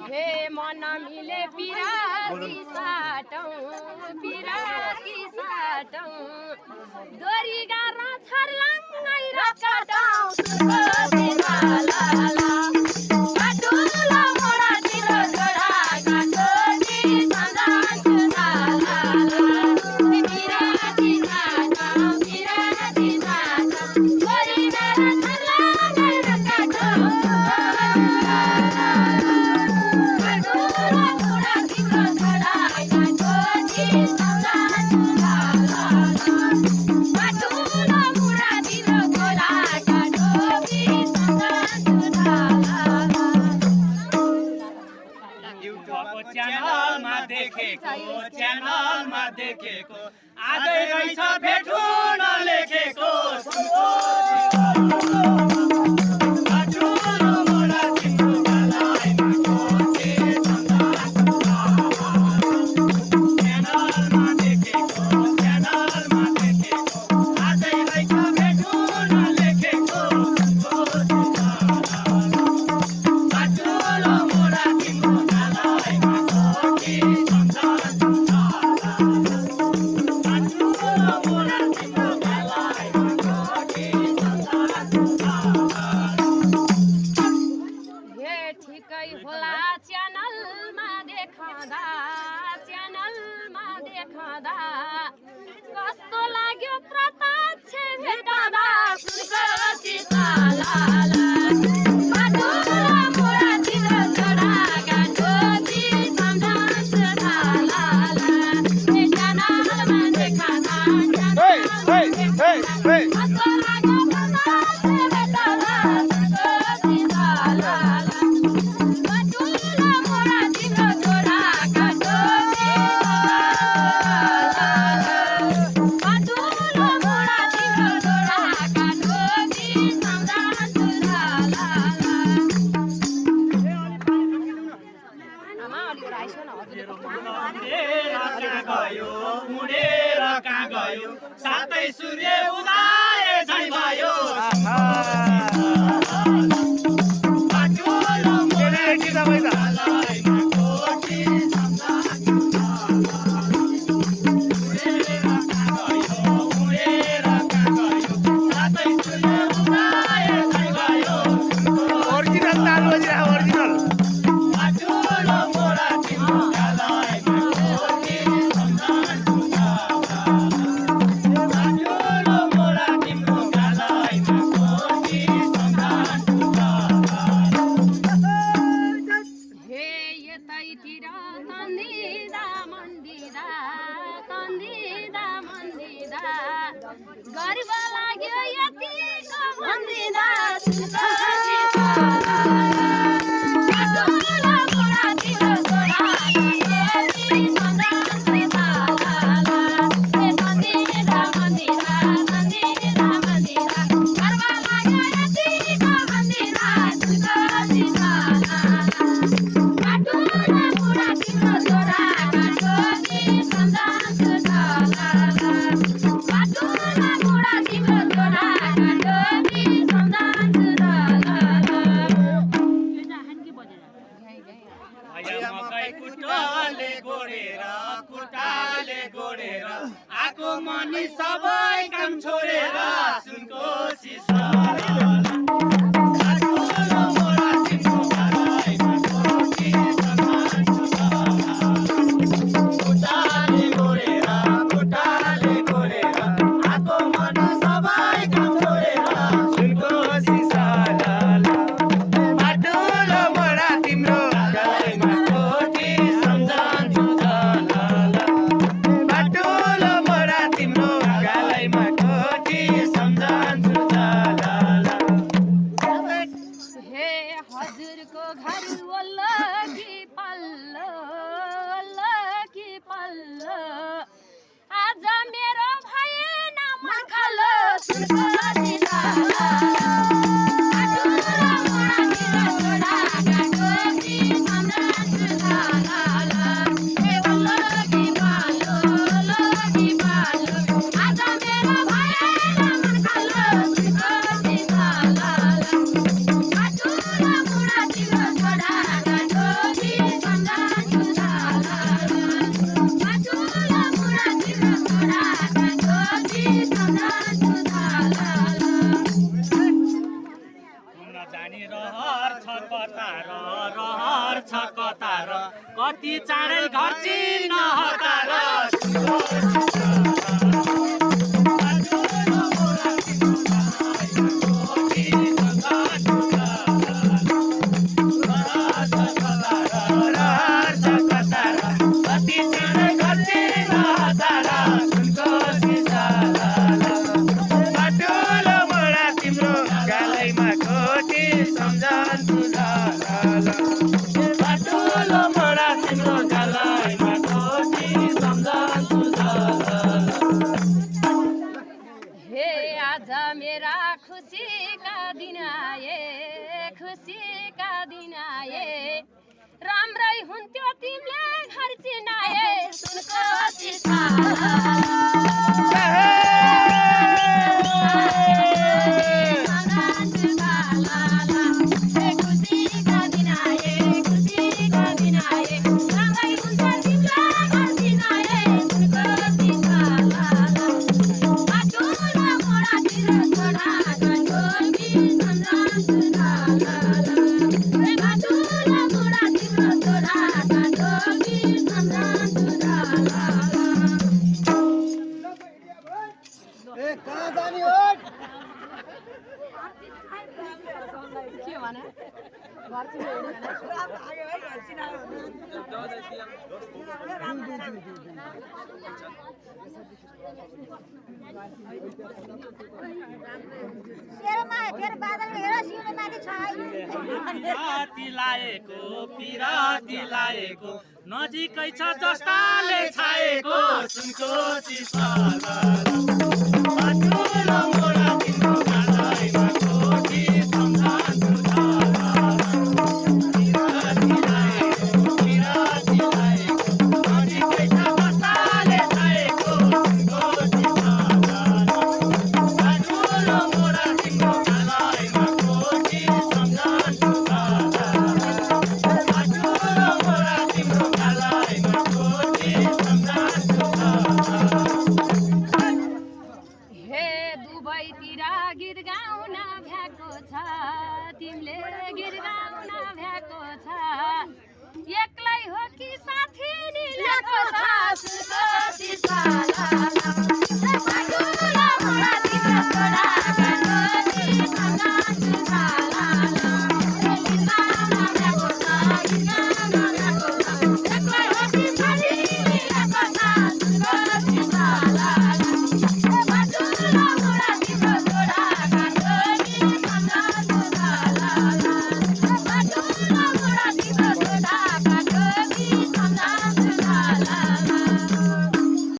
हे मन मिले पिराती साटौँ दोरी गारा छर्लङ्गै रकाटौँ सुर्कोसी लाला बाटुलो मोडातिर जोडा काटोटी सन्जान्छु लाला पिराती साटौँ दोरी गारा छर्लङ्गै रकाटौँ च्यानलमा देखेको आजै रहेछ भेटु नलेखेको कस्तो लाग्यो प्रत्यक्ष भेट्दा सुर्कोसी लाला बाटुलो मोडातिर जोडा काटोटी सम्झन्छु लाला च्यानलमा देखादा कस्तो लाग्यो प्रत्यक्ष भेट्दा सुर्कोसी लाला बाटुलो मोडातिर जोडा काटोटी मुडेर कहाँ गयो सातै सूर्य उदाए झै भयो गरिब लाग्यो यतिको भन्दिँदा कुटाले गोडेर आको मनी सबै काम छोडेर सुनकोसी आज मेरो भएन मखलो सुनकोसी लाला कतार रहर छ कतार कति चाँडै घर चिन्न हतार मेरा खुशी का दिन आए खुशी का दिन आए राम्रै हुन्थ्यो तिमीले घर चिनाए सुनको चिसा पिराती लाएको नजिकै छ जस्ताले छाएको सुनको चिसा